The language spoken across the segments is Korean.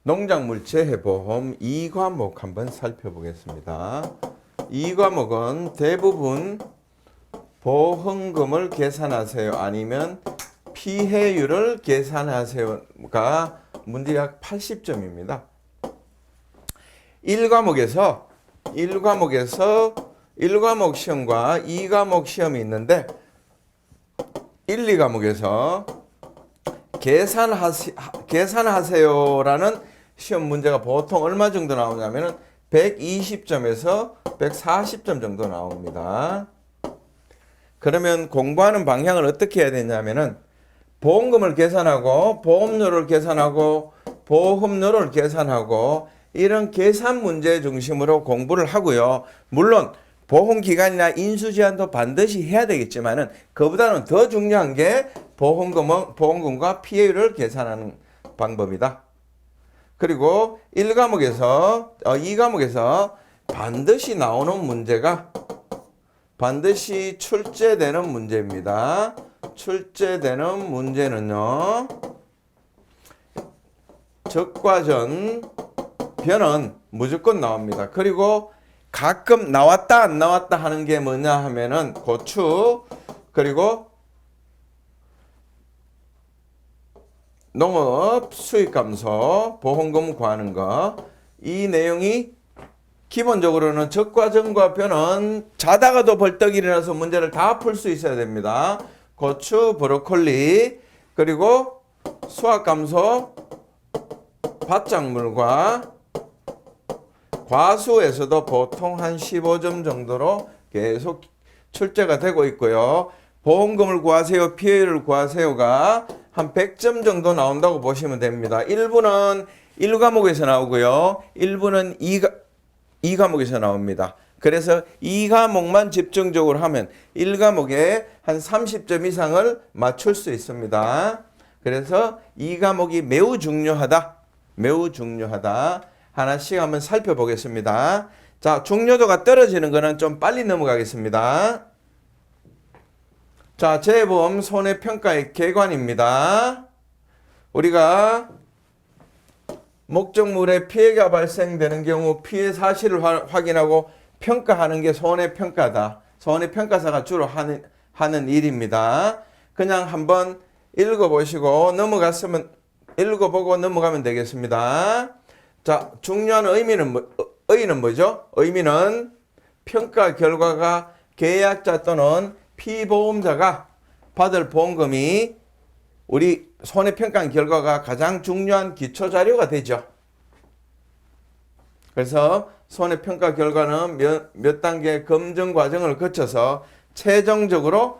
농작물 재해보험 2과목 한번 살펴보겠습니다. 2과목은 대부분 보험금을 계산하세요 아니면 피해율을 계산하세요가 문제 약 80점입니다. 1과목에서 1과목 시험과 2과목 시험이 있는데 1, 2과목에서 계산하세요라는 시험 문제가 보통 얼마 정도 나오냐면 120점에서 140점 정도 나옵니다. 그러면 공부하는 방향을 어떻게 해야 되냐면은 보험금을 계산하고 보험료를 계산하고 보험료를 계산하고 이런 계산 문제 중심으로 공부를 하고요. 물론 보험기간이나 인수제한도 반드시 해야 되겠지만은 그보다는 더 중요한 게 보험금과 피해율을 계산하는 방법이다. 그리고 2과목에서 반드시 나오는 문제가 반드시 출제되는 문제입니다. 출제되는 문제는요. 적과전 변은 무조건 나옵니다. 그리고 가끔 나왔다 안 나왔다 하는 게 뭐냐 하면은 고추 그리고 농업 수익 감소 보험금 구하는 거 이 내용이 기본적으로는 적과전과 변은 자다가도 벌떡 일어나서 문제를 다 풀 수 있어야 됩니다. 고추, 브로콜리 그리고 수확 감소 밭작물과 과수에서도 보통 한 15점 정도로 계속 출제가 되고 있고요. 보험금을 구하세요, 피해율을 구하세요가 한 100점 정도 나온다고 보시면 됩니다. 일부는 1과목에서 나오고요. 일부는 2과목에서 나옵니다. 그래서 2과목만 집중적으로 하면 1과목에 한 30점 이상을 맞출 수 있습니다. 그래서 2과목이 매우 중요하다. 매우 중요하다. 하나씩 한번 살펴보겠습니다. 자, 중요도가 떨어지는 거는 좀 빨리 넘어가겠습니다. 자, 재해보험 손해평가의 객관입니다. 우리가 목적물에 피해가 발생되는 경우 피해 사실을 확인하고 평가하는 게 손해평가다. 손해평가사가 주로 하는 일입니다. 그냥 한번 읽어보시고 읽어보고 넘어가면 되겠습니다. 자, 중요한 의미는 뭐죠? 의미는 평가 결과가 계약자 또는 피보험자가 받을 보험금이 우리 손해평가 결과가 가장 중요한 기초자료가 되죠. 그래서 손해평가 결과는 몇 단계 검증 과정을 거쳐서 최종적으로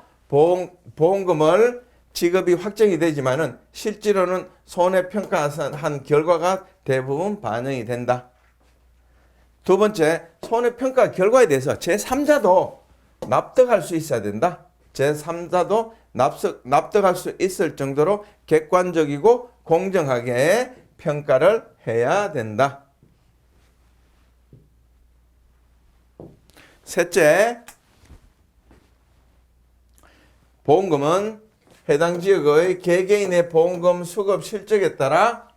보험금을 지급이 확정이 되지만은 실제로는 손해평가한 결과가 대부분 반영이 된다. 두 번째, 손해평가 결과에 대해서 제3자도 납득할 수 있어야 된다. 제3자도 납득할 수 있을 정도로 객관적이고 공정하게 평가를 해야 된다. 셋째, 보험금은 해당 지역의 개개인의 보험금 수급 실적에 따라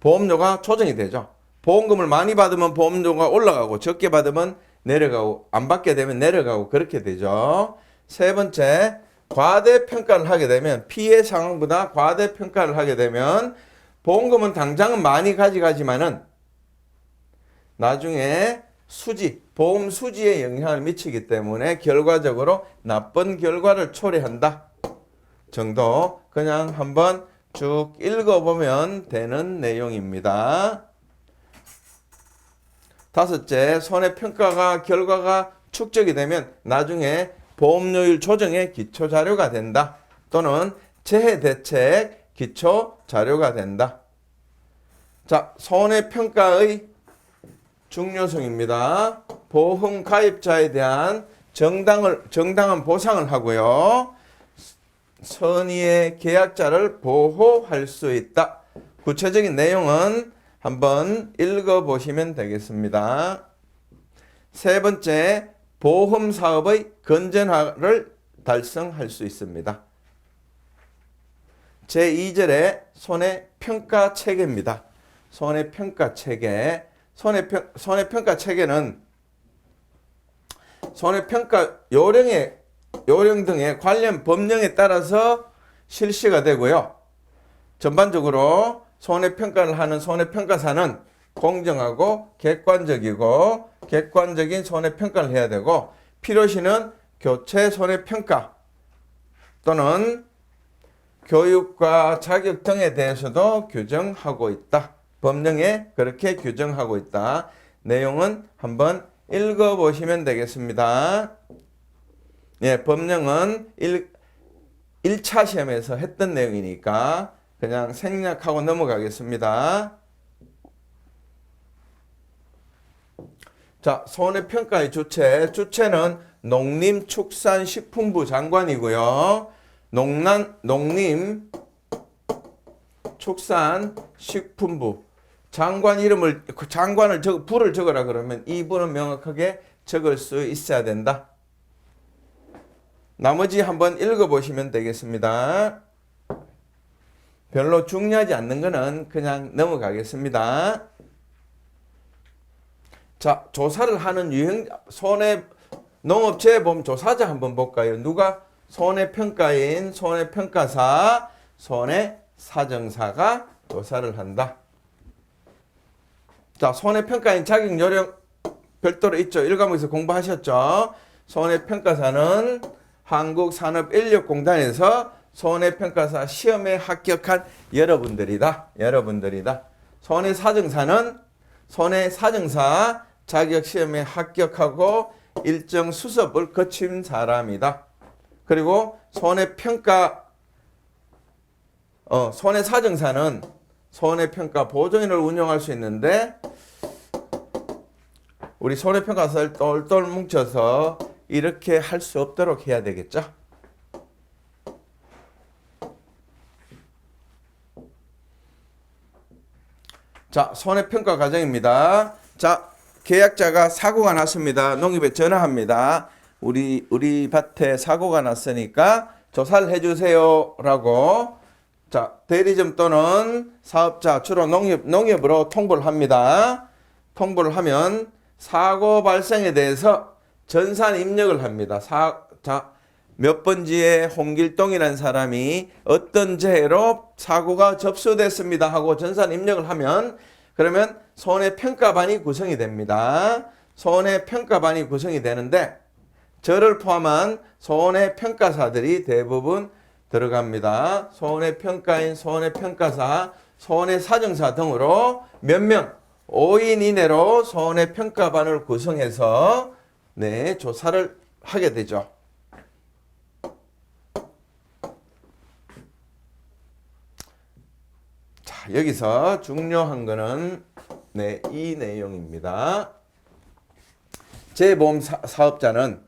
보험료가 조정이 되죠. 보험금을 많이 받으면 보험료가 올라가고 적게 받으면 내려가고 안 받게 되면 내려가고 그렇게 되죠. 세 번째, 과대평가를 하게 되면 피해 상황보다 과대평가를 하게 되면 보험금은 당장은 많이 가져가지만은 나중에 보험 수지에 영향을 미치기 때문에 결과적으로 나쁜 결과를 초래한다 정도 그냥 한번 쭉 읽어보면 되는 내용입니다. 다섯째, 손해평가가 결과가 축적이 되면 나중에 보험료율 조정의 기초자료가 된다. 또는 재해대책 기초자료가 된다. 자, 손해평가의 중요성입니다. 보험 가입자에 대한 정당한 보상을 하고요. 선의의 계약자를 보호할 수 있다. 구체적인 내용은 한번 읽어보시면 되겠습니다. 세 번째, 보험사업의 건전화를 달성할 수 있습니다. 제2절의 손해평가 체계입니다. 손해평가 체계. 손해평가 체계는 손해평가 요령 등의 관련 법령에 따라서 실시가 되고요. 전반적으로 손해평가를 하는 손해평가사는 공정하고 객관적이고 객관적인 손해평가를 해야 되고 필요시는 교체 손해평가 또는 교육과 자격 등에 대해서도 규정하고 있다. 법령에 그렇게 규정하고 있다. 내용은 한번 읽어보시면 되겠습니다. 예, 법령은 1차 시험에서 했던 내용이니까 그냥 생략하고 넘어가겠습니다. 자, 손해평가의 주체는 농림축산식품부 장관이고요. 농림축산식품부 장관을 부를 적으라 그러면 이 부는 명확하게 적을 수 있어야 된다. 나머지 한번 읽어보시면 되겠습니다. 별로 중요하지 않는 거는 그냥 넘어가겠습니다. 자, 조사를 하는 농업재해보험 조사자 한번 볼까요? 누가? 손해평가인, 손해평가사, 손해사정사가 조사를 한다. 자, 손해평가인 자격 요령 별도로 있죠. 1과목에서 공부하셨죠. 손해평가사는 한국산업인력공단에서 손해평가사 시험에 합격한 여러분들이다. 손해사정사는 손해사정사 자격시험에 합격하고 일정 수습을 거친 사람이다. 그리고 손해사정사는 손해평가 보조인을 운영할 수 있는데 우리 손해평가사를 똘똘 뭉쳐서 이렇게 할 수 없도록 해야 되겠죠. 자, 손해평가 과정입니다. 자, 계약자가 사고가 났습니다. 농협에 전화합니다. 우리 밭에 사고가 났으니까 조사를 해주세요 라고. 자, 대리점 또는 사업자 주로 농협으로 통보를 합니다. 통보를 하면 사고 발생에 대해서 전산 입력을 합니다. 몇 번지에 홍길동이라는 사람이 어떤 재해로 사고가 접수됐습니다 하고 전산 입력을 하면 그러면 손해평가반이 구성이 됩니다. 손해평가반이 구성이 되는데 저를 포함한 손해평가사들이 대부분 들어갑니다. 손해평가인, 손해평가사, 손해사정사 등으로 몇 명? 5인 이내로 손해평가반을 구성해서 조사를 하게 되죠. 자, 여기서 중요한 거는 이 내용입니다. 재보험 사업자는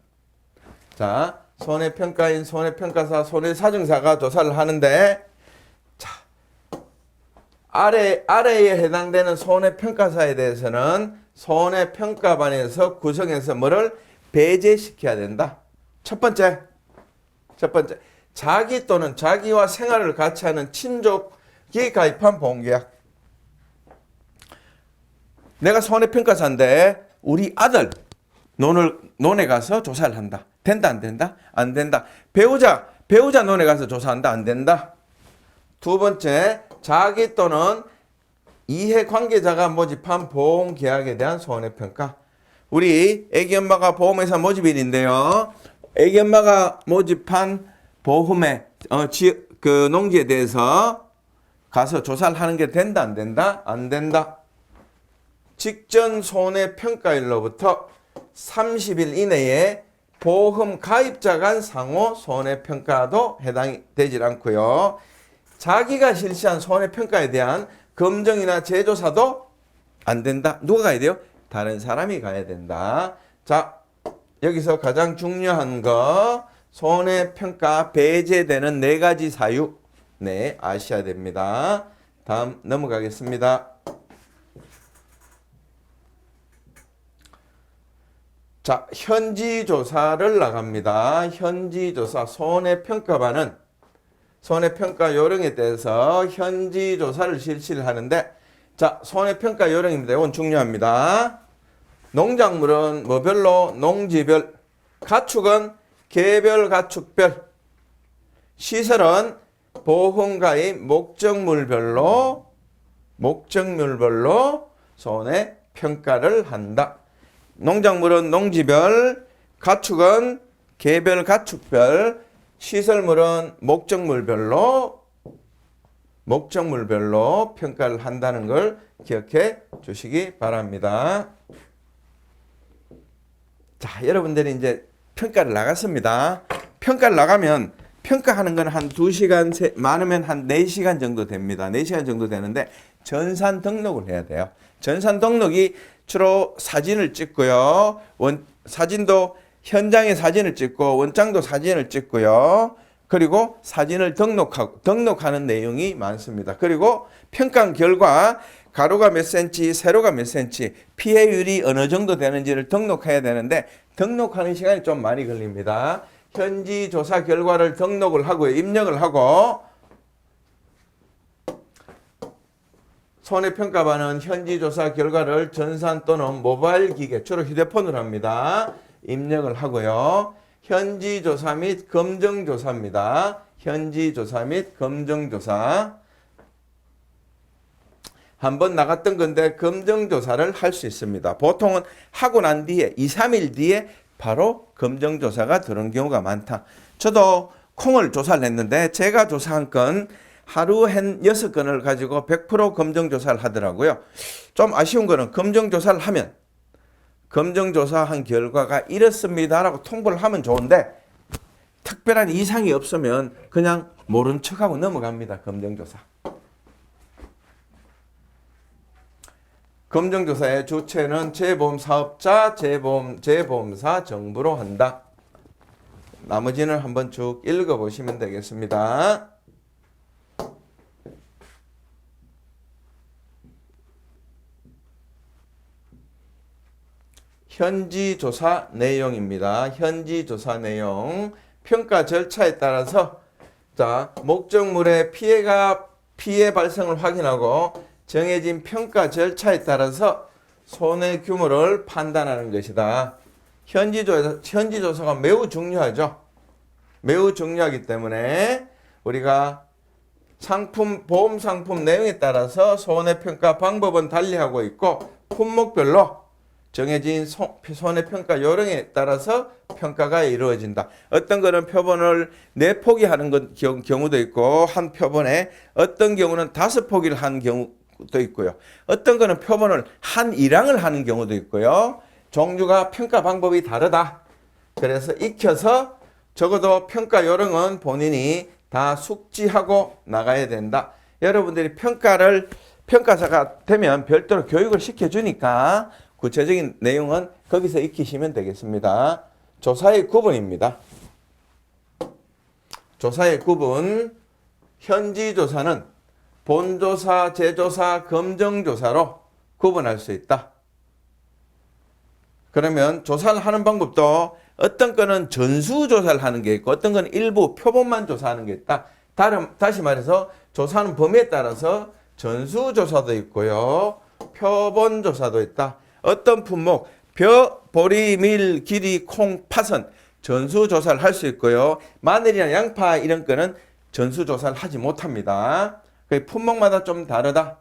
자, 손해평가인, 손해평가사, 손해사정사가 조사를 하는데 자, 아래에 해당되는 손해평가사에 대해서는 손해평가반에서 구성해서 뭐를 배제시켜야 된다. 첫 번째 자기 또는 자기와 생활을 같이 하는 친족이 가입한 보험계약. 내가 손해평가사인데 우리 아들 논에 가서 조사를 한다. 된다 안 된다? 안 된다. 배우자 논에 가서 조사한다. 안 된다. 두 번째, 자기 또는 이해관계자가 모집한 보험계약에 대한 손해평가. 우리 애기 엄마가 보험회사 모집인인데요. 애기 엄마가 모집한 보험의 그 농지에 대해서 가서 조사를 하는 게 된다 안 된다? 안 된다. 직전 손해평가일로부터 30일 이내에 보험 가입자 간 상호 손해평가도 해당이 되질 않고요. 자기가 실시한 손해평가에 대한 검증이나 재조사도 안 된다. 누가 가야 돼요? 다른 사람이 가야 된다. 자, 여기서 가장 중요한 거 손해평가 배제되는 4가지 사유 아셔야 됩니다. 다음 넘어가겠습니다. 자, 현지조사를 나갑니다. 현지조사 손해평가반은 손해평가 요령에 대해서 현지조사를 실시를 하는데 자, 손해평가 요령입니다. 이건 중요합니다. 농작물은 뭐별로? 농지별. 가축은 개별, 가축별. 시설은 보험가입 목적물별로 손해평가를 한다. 농작물은 농지별, 가축은 개별, 가축별, 시설물은 목적물별로 평가를 한다는 걸 기억해 주시기 바랍니다. 자, 여러분들이 이제 평가를 나갔습니다. 평가를 나가면 평가하는 건 한 2시간, 많으면 한 4시간 정도 됩니다. 4시간 정도 되는데 전산 등록을 해야 돼요. 전산 등록이 주로 사진을 찍고요. 사진도 현장의 사진을 찍고 원장도 사진을 찍고요. 그리고 사진을 등록하는 내용이 많습니다. 그리고 평가 결과 가로가 몇 센치, 세로가 몇 센치, 피해율이 어느 정도 되는지를 등록해야 되는데 등록하는 시간이 좀 많이 걸립니다. 현지 조사 결과를 등록을 하고요. 입력을 하고 손해평가반은 현지 조사 결과를 전산 또는 모바일 기계, 주로 휴대폰으로 합니다. 입력을 하고요. 현지 조사 및 검정 조사입니다. 현지 조사 및 검정 조사. 한번 나갔던 건데 검정 조사를 할 수 있습니다. 보통은 하고 난 뒤에 2, 3일 뒤에 바로 검정 조사가 들어온 경우가 많다. 저도 콩을 조사를 했는데 제가 조사한 건 하루 한 6건을 가지고 100% 검정 조사를 하더라고요. 좀 아쉬운 거는 검정 조사를 하면 검정 조사한 결과가 이렇습니다라고 통보를 하면 좋은데 특별한 이상이 없으면 그냥 모른 척하고 넘어갑니다. 검정 조사. 검정조사의 주체는 재보험 사업자, 재보험사, 정부로 한다. 나머지는 한번 쭉 읽어보시면 되겠습니다. 현지조사 내용입니다. 현지조사 내용. 평가 절차에 따라서 자, 목적물의 피해 발생을 확인하고 정해진 평가 절차에 따라서 손해 규모를 판단하는 것이다. 현지조사가 매우 중요하죠. 매우 중요하기 때문에 우리가 보험 상품 내용에 따라서 손해평가 방법은 달리하고 있고 품목별로 정해진 손해평가 요령에 따라서 평가가 이루어진다. 어떤 거는 표본을 4포기 하는 경우도 있고 한 표본에 어떤 경우는 5포기를 한 경우도 있고요. 어떤 거는 표본을 한 1항을 하는 경우도 있고요. 종류가 평가 방법이 다르다. 그래서 익혀서 적어도 평가 요령은 본인이 다 숙지하고 나가야 된다. 여러분들이 평가사가 되면 별도로 교육을 시켜주니까 구체적인 내용은 거기서 익히시면 되겠습니다. 조사의 구분입니다. 조사의 구분. 현지조사는 본조사, 재조사, 검정조사로 구분할 수 있다. 그러면 조사를 하는 방법도 어떤 거는 전수조사를 하는 게 있고 어떤 건 일부 표본만 조사하는 게 있다. 다시 말해서 조사하는 범위에 따라서 전수조사도 있고요. 표본조사도 있다. 어떤 품목, 벼, 보리, 밀, 기리, 콩, 파선 전수조사를 할 수 있고요. 마늘이나 양파 이런 거는 전수조사를 하지 못합니다. 품목마다 좀 다르다.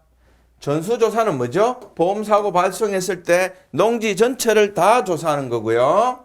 전수조사는 뭐죠? 보험사고 발생했을 때 농지 전체를 다 조사하는 거고요.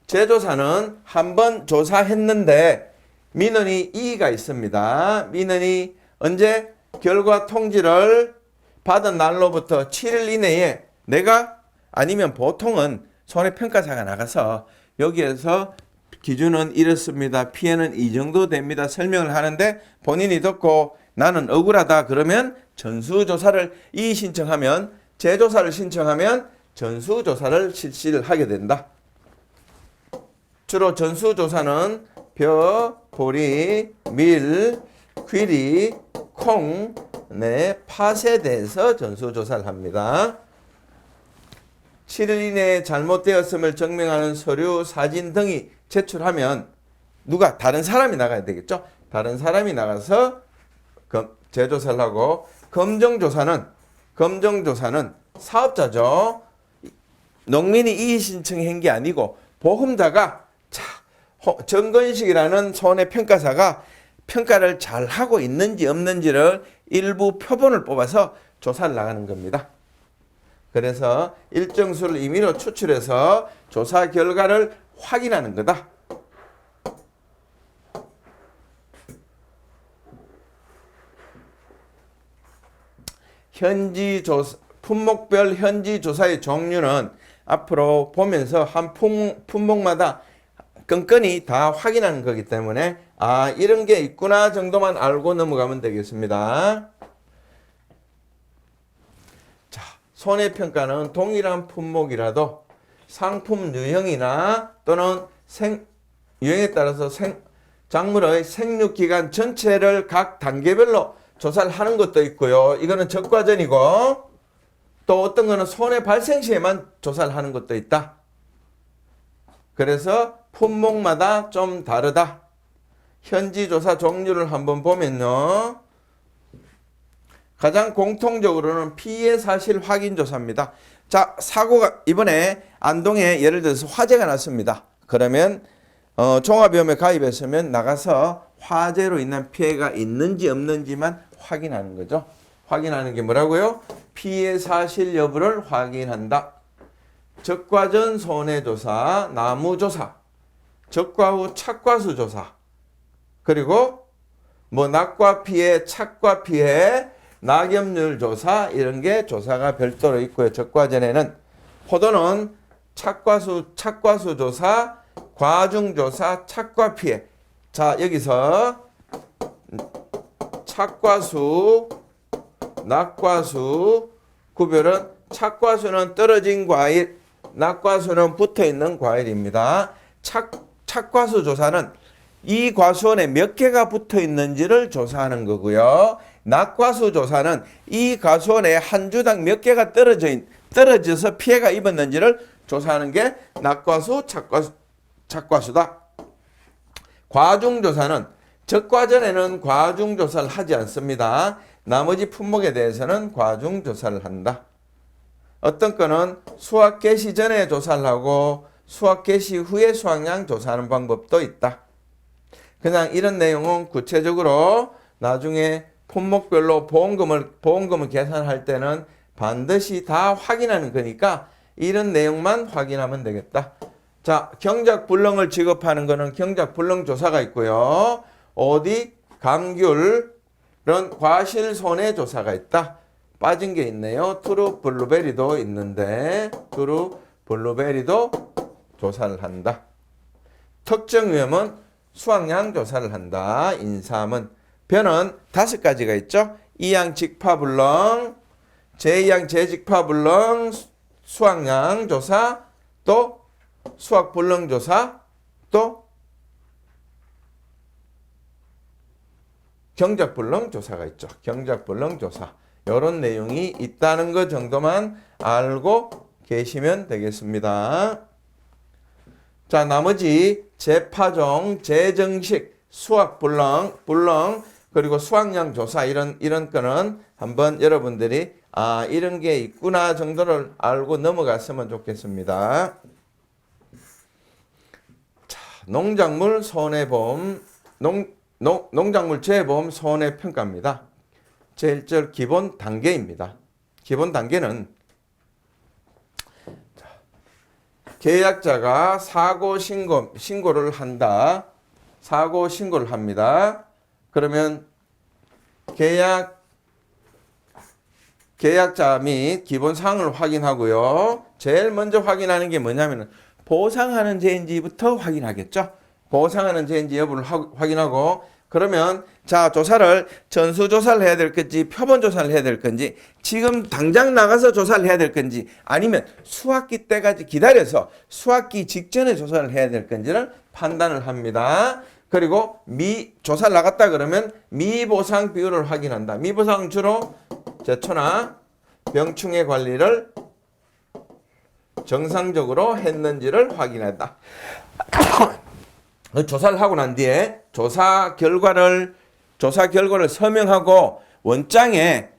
재조사는 한번 조사했는데 민원이 이의가 있습니다. 민원이 언제? 결과 통지를 받은 날로부터 7일 이내에 내가 아니면 보통은 손해평가사가 나가서 여기에서 기준은 이렇습니다. 피해는 이 정도 됩니다. 설명을 하는데 본인이 듣고 나는 억울하다 그러면 전수조사를 이의 신청하면 재조사를 신청하면 전수조사를 실시를 하게 된다. 주로 전수조사는 벼, 보리, 밀, 귀리, 콩, 팥에 대해서 전수조사를 합니다. 7일 이내에 잘못되었음을 증명하는 서류, 사진 등이 제출하면 다른 사람이 나가야 되겠죠. 다른 사람이 나가서 재조사를 하고, 검정조사는 사업자죠. 농민이 이의 신청한 게 아니고 보험자가 정건식이라는 손해평가사가 평가를 잘 하고 있는지 없는지를 일부 표본을 뽑아서 조사를 나가는 겁니다. 그래서 일정 수를 임의로 추출해서 조사 결과를 확인하는 거다. 현지 조사, 품목별 현지 조사의 종류는 앞으로 보면서 한 품목마다 끈끈이 다 확인하는 거기 때문에 이런 게 있구나 정도만 알고 넘어가면 되겠습니다. 자, 손해평가는 동일한 품목이라도 상품 유형이나 또는 유형에 따라서 작물의 생육기간 전체를 각 단계별로 조사를 하는 것도 있고요. 이거는 적과전이고, 또 어떤 거는 손해 발생 시에만 조사를 하는 것도 있다. 그래서 품목마다 좀 다르다. 현지 조사 종류를 한번 보면요. 가장 공통적으로는 피해 사실 확인 조사입니다. 자, 사고가 이번에 안동에 예를 들어서 화재가 났습니다. 그러면 종합위험에 가입했으면 나가서 화재로 인한 피해가 있는지 없는지만 확인하는 거죠. 확인하는 게 뭐라고요? 피해 사실 여부를 확인한다. 적과전 손해조사, 나무조사, 적과 후 착과수 조사, 그리고 낙과 피해, 착과 피해, 낙엽률 조사 이런 게 조사가 별도로 있고요. 적과전에는 포도는 착과수 조사, 과중조사, 착과 피해. 자, 여기서 착과수, 낙과수 구별은 착과수는 떨어진 과일, 낙과수는 붙어있는 과일입니다. 착과수 조사는 이 과수원에 몇 개가 붙어있는지를 조사하는 거고요. 낙과수 조사는 이 과수원에 한 주당 몇 개가 떨어져서 피해가 입었는지를 조사하는 게 낙과수, 착과수다. 과중조사는 적과전에는 과중조사를 하지 않습니다. 나머지 품목에 대해서는 과중조사를 한다. 어떤 거는 수확 개시 전에 조사를 하고 수확 개시 후에 수확량 조사하는 방법도 있다. 그냥 이런 내용은 구체적으로 나중에 품목별로 보험금을 계산할 때는 반드시 다 확인하는 거니까 이런 내용만 확인하면 되겠다. 자, 경작불능을 지급하는 거는 경작불능 조사가 있고요. 감귤은 과실손해조사가 있다. 빠진 게 있네요. 투루 블루베리도 있는데 투루 블루베리도 조사를 한다. 특정위험은 수확량 조사를 한다. 인삼은 변은 5가지가 있죠. 이양 직파불능, 제2양 제직파불능, 수확량 조사, 또 수확불능 조사, 또 경작불능 조사가 있죠. 경작불능 조사. 이런 내용이 있다는 것 정도만 알고 계시면 되겠습니다. 자, 나머지 재파종, 재정식, 수확불능, 그리고 수확량 조사 이런 거는 한번 여러분들이 이런 게 있구나 정도를 알고 넘어갔으면 좋겠습니다. 자, 농작물 손해보험, 농작물 재보험 손해평가입니다. 제1절 기본 단계입니다. 기본 단계는 계약자가 사고 신고를 한다. 사고 신고를 합니다. 그러면 계약자 및 기본 사항을 확인하고요. 제일 먼저 확인하는 게 뭐냐면 보상하는 죄인지부터 확인하겠죠. 보상하는 죄인지 여부를 확인하고, 그러면 자, 조사를 전수조사를 해야 될 건지 표본조사를 해야 될 건지, 지금 당장 나가서 조사를 해야 될 건지, 아니면 수확기 때까지 기다려서 수확기 직전에 조사를 해야 될 건지를 판단을 합니다. 그리고 조사를 나갔다 그러면 미보상 비율을 확인한다. 미보상은 주로 제초나 병충해 관리를 정상적으로 했는지를 확인한다. 조사를 하고 난 뒤에 조사 결과를 서명하고 원장에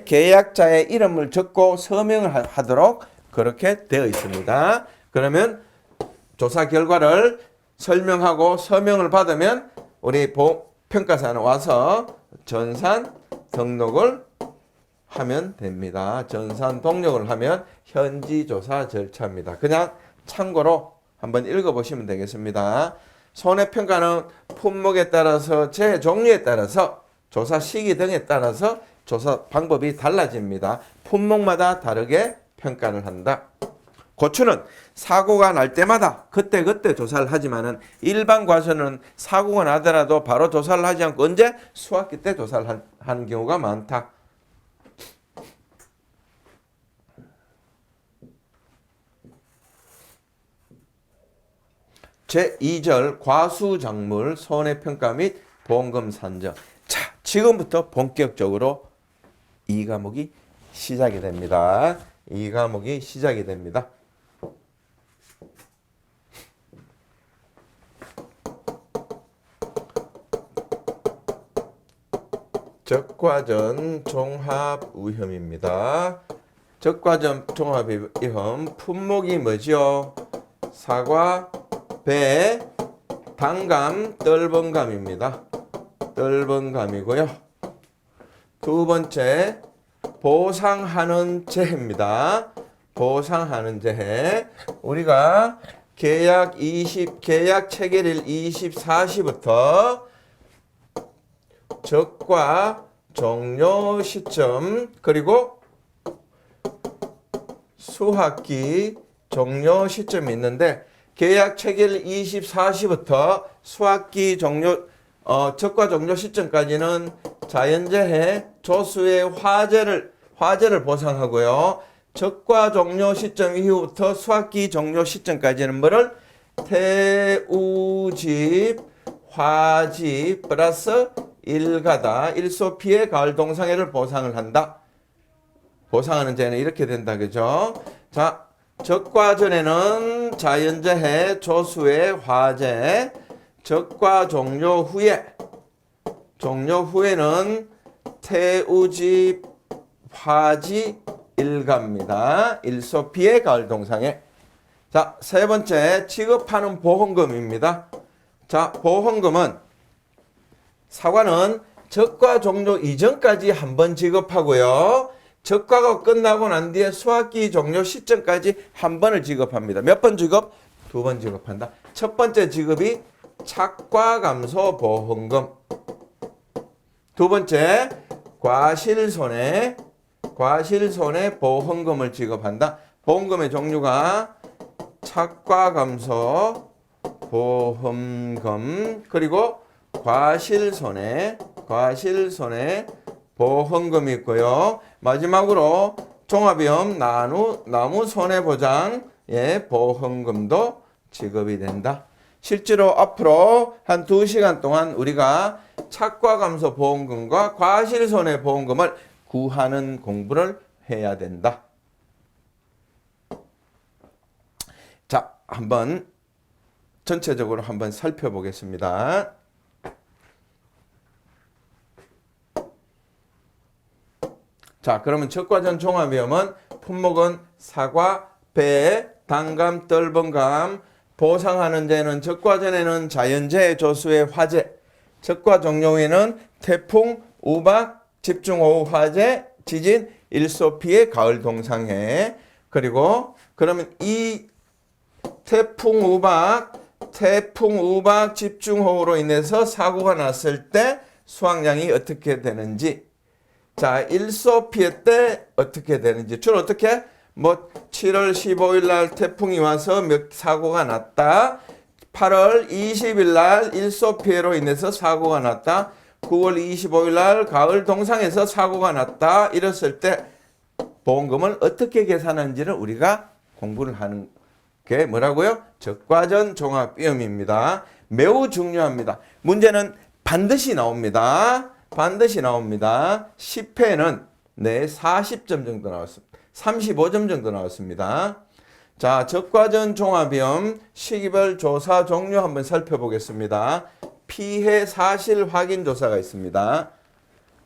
계약자의 이름을 적고 서명을 하도록 그렇게 되어 있습니다. 그러면 조사 결과를 설명하고 서명을 받으면 우리 평가사는 와서 전산 등록을 하면 됩니다. 전산 등록을 하면 현지 조사 절차입니다. 그냥 참고로 한번 읽어보시면 되겠습니다. 손해평가는 품목에 따라서 재해 종류에 따라서 조사 시기 등에 따라서 조사 방법이 달라집니다. 품목마다 다르게 평가를 한다. 고추는 사고가 날 때마다 그때그때 조사를 하지만은 일반 과수는 사고가 나더라도 바로 조사를 하지 않고 언제? 수확기 때 조사를 하는 경우가 많다. 제2절 과수작물 손해평가 및 보험금 산정. 자, 지금부터 본격적으로 이 과목이 시작이 됩니다. 이 과목이 시작이 됩니다. 적과전 종합위험입니다. 적과전 종합위험 품목이 뭐죠? 사과, 배, 단감, 떫은감입니다. 떫은감이고요. 두 번째 보상하는 재해입니다. 보상하는 재해. 우리가 계약 체결일 24시부터 적과 종료 시점 그리고 수확기 종료 시점이 있는데 계약 체결 24시부터 수확기 종료 적과 종료 시점까지는 자연재해 조수의 화재를 보상하고요. 적과 종료 시점 이후부터 수확기 종료 시점까지는 뭐를 태우집, 화집 플러스 일가다. 일소 피해 가을 동상해를 보상을 한다. 보상하는 재는 이렇게 된다. 그죠? 자, 적과 전에는 자연재해, 조수의 화재, 적과 종료 후에는 태우집, 화지, 일가입니다. 일소 피해 가을 동상해. 자, 세 번째 지급하는 보험금입니다. 자, 보험금은 사과는 적과 종료 이전까지 한 번 지급하고요. 적과가 끝나고 난 뒤에 수확기 종료 시점까지 한 번을 지급합니다. 몇 번 지급? 두 번 지급한다. 첫 번째 지급이 착과감소 보험금. 두 번째 과실손해 보험금을 지급한다. 보험금의 종류가 착과감소 보험금 그리고 과실손해 보험금이 있고요. 마지막으로 종합위험 나무 손해보장 보험금도 지급이 된다. 실제로 앞으로 한 2시간 동안 우리가 착과감소 보험금과 과실손해 보험금을 구하는 공부를 해야 된다. 자, 한번 전체적으로 한번 살펴보겠습니다. 자, 그러면 적과전 종합위험은 품목은 사과, 배, 단감, 떫은감, 보상하는 재는 적과전에는 자연재해, 조수의 화재, 적과 종료 후에는 태풍, 우박, 집중호우 화재, 지진, 일소 피해, 가을 동상해. 그리고 그러면 이 태풍, 우박, 집중호우로 인해서 사고가 났을 때 수확량이 어떻게 되는지. 자, 일소 피해 때 어떻게 되는지. 주로 어떻게? 7월 15일 날 태풍이 와서 사고가 났다. 8월 20일 날 일소 피해로 인해서 사고가 났다. 9월 25일 날 가을 동상에서 사고가 났다. 이랬을 때 보험금을 어떻게 계산하는지를 우리가 공부를 하는 게 뭐라고요? 적과전 종합위험입니다. 매우 중요합니다. 문제는 반드시 나옵니다. 10회는 40점 정도 나왔습니다. 35점 정도 나왔습니다. 자, 적과전 종합위험 시기별 조사 종류 한번 살펴보겠습니다. 피해 사실 확인 조사가 있습니다.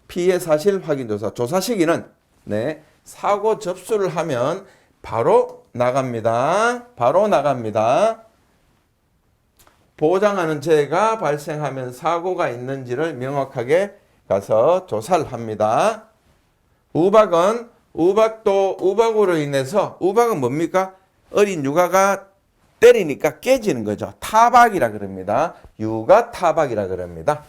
피해 사실 확인 조사. 조사 시기는 네, 사고 접수를 하면 바로 나갑니다. 바로 나갑니다. 보장하는 재해가 발생하면 사고가 있는지를 명확하게 가서 조사를 합니다. 우박은 우박으로 인해서 우박은 뭡니까? 어린 육아가 때리니까 깨지는 거죠. 타박이라 그럽니다. 육아 타박이라 그럽니다.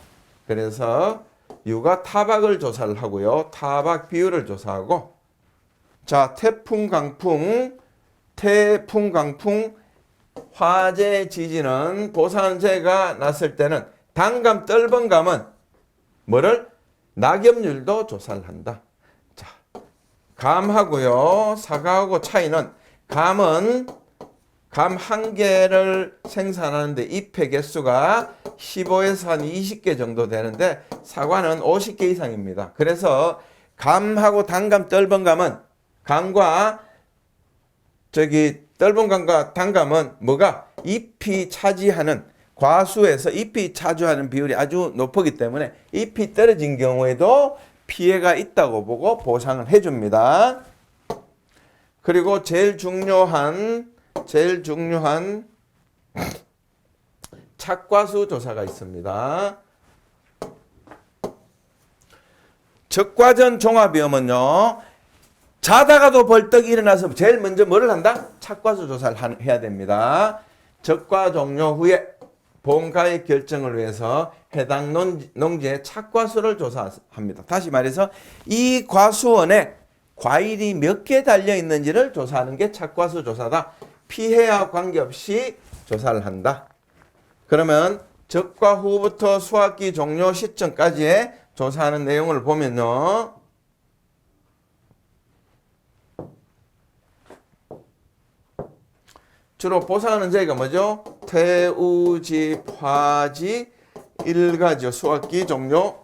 그래서 육아 타박을 조사를 하고요. 타박 비율을 조사하고 자, 태풍, 강풍, 화재, 지진은 보상재해가 났을 때는 단감, 떫은감은 뭐를? 낙엽률도 조사를 한다. 자, 감하고요. 사과하고 차이는 감은 감 한 개를 생산하는데 잎의 개수가 15에서 한 20개 정도 되는데 사과는 50개 이상입니다. 그래서 감하고 단감, 떫은감은 감과 떫은감과 단감은 뭐가? 잎이 차지하는 과수에서 잎이 차지하는 비율이 아주 높기 때문에 잎이 떨어진 경우에도 피해가 있다고 보고 보상을 해줍니다. 그리고 제일 중요한 착과수 조사가 있습니다. 적과전 종합위험은요, 자다가도 벌떡 일어나서 제일 먼저 뭐를 한다? 착과수 조사를 해야 됩니다. 적과 종료 후에 보험가액 결정을 위해서 해당 농지의 착과수를 조사합니다. 다시 말해서 이 과수원에 과일이 몇 개 달려 있는지를 조사하는 게 착과수 조사다. 피해와 관계없이 조사를 한다. 그러면 적과 후부터 수확기 종료 시점까지의 조사하는 내용을 보면요. 주로 보상하는 재해가 뭐죠? 태우집, 화지, 일가죠. 수확기 종료.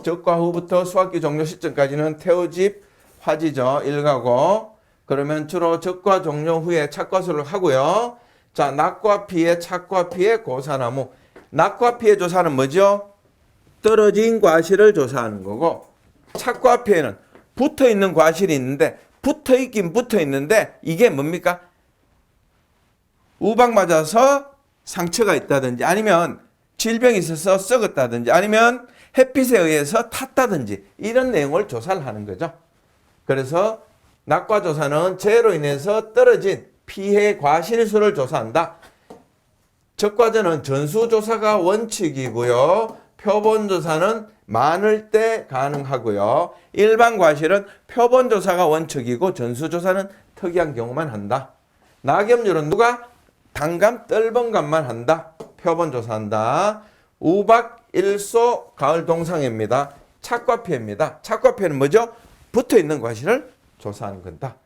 적과 후부터 수확기 종료 시점까지는 태우집, 화지죠. 일가고. 그러면 주로 적과 종료 후에 착과수를 하고요. 자, 낙과 피해, 착과 피해, 고사나무. 낙과 피해 조사는 뭐죠? 떨어진 과실을 조사하는 거고, 착과 피해는 붙어있는 과실이 있는데, 붙어있는데, 이게 뭡니까? 우박 맞아서 상처가 있다든지, 아니면 질병이 있어서 썩었다든지, 아니면 햇빛에 의해서 탔다든지, 이런 내용을 조사를 하는 거죠. 그래서 낙과 조사는 재해로 인해서 떨어진 피해 과실수를 조사한다. 적과전은 전수조사가 원칙이고요. 표본조사는 많을 때 가능하고요. 일반 과실은 표본조사가 원칙이고 전수조사는 특이한 경우만 한다. 낙엽률은 누가? 단감, 떫은감만 한다. 표본조사한다. 우박, 일소, 가을 동상입니다. 착과피해입니다. 착과피해는 뭐죠? 붙어있는 과실을 조사하는 건다.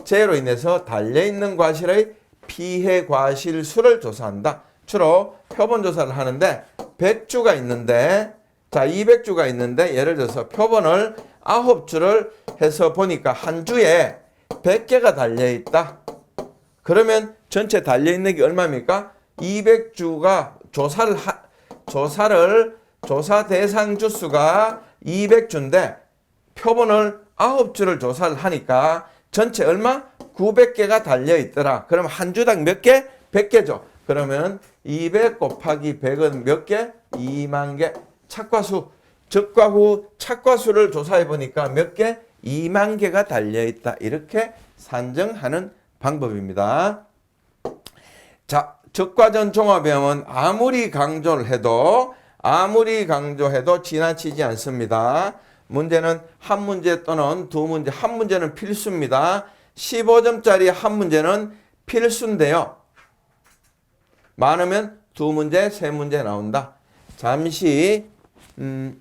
재해로 인해서 달려있는 과실의 피해 과실 수를 조사한다. 주로 표본 조사를 하는데 100주가 있는데, 자, 200주가 있는데, 예를 들어서 표본을 9주를 해서 보니까 한 주에 100개가 달려있다. 그러면 전체 달려있는 게 얼마입니까? 200주가 조사 대상 주수가 200주인데 표본을 9주를 조사를 하니까 전체 얼마? 900개가 달려있더라. 그럼 한 주당 몇 개? 100개죠. 그러면 200 곱하기 100은 몇 개? 2만 개. 착과수, 적과 후 착과수를 조사해 보니까 몇 개? 2만 개가 달려있다. 이렇게 산정하는 방법입니다. 자, 적과전 종합위험은 아무리 강조해도 지나치지 않습니다. 문제는 한 문제 또는 두 문제, 한 문제는 필수입니다. 15점짜리 한 문제는 필수인데요. 많으면 두 문제, 세 문제 나온다. 잠시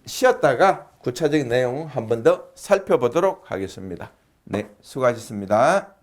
쉬었다가 구체적인 내용 한 번 더 살펴보도록 하겠습니다. 네, 수고하셨습니다.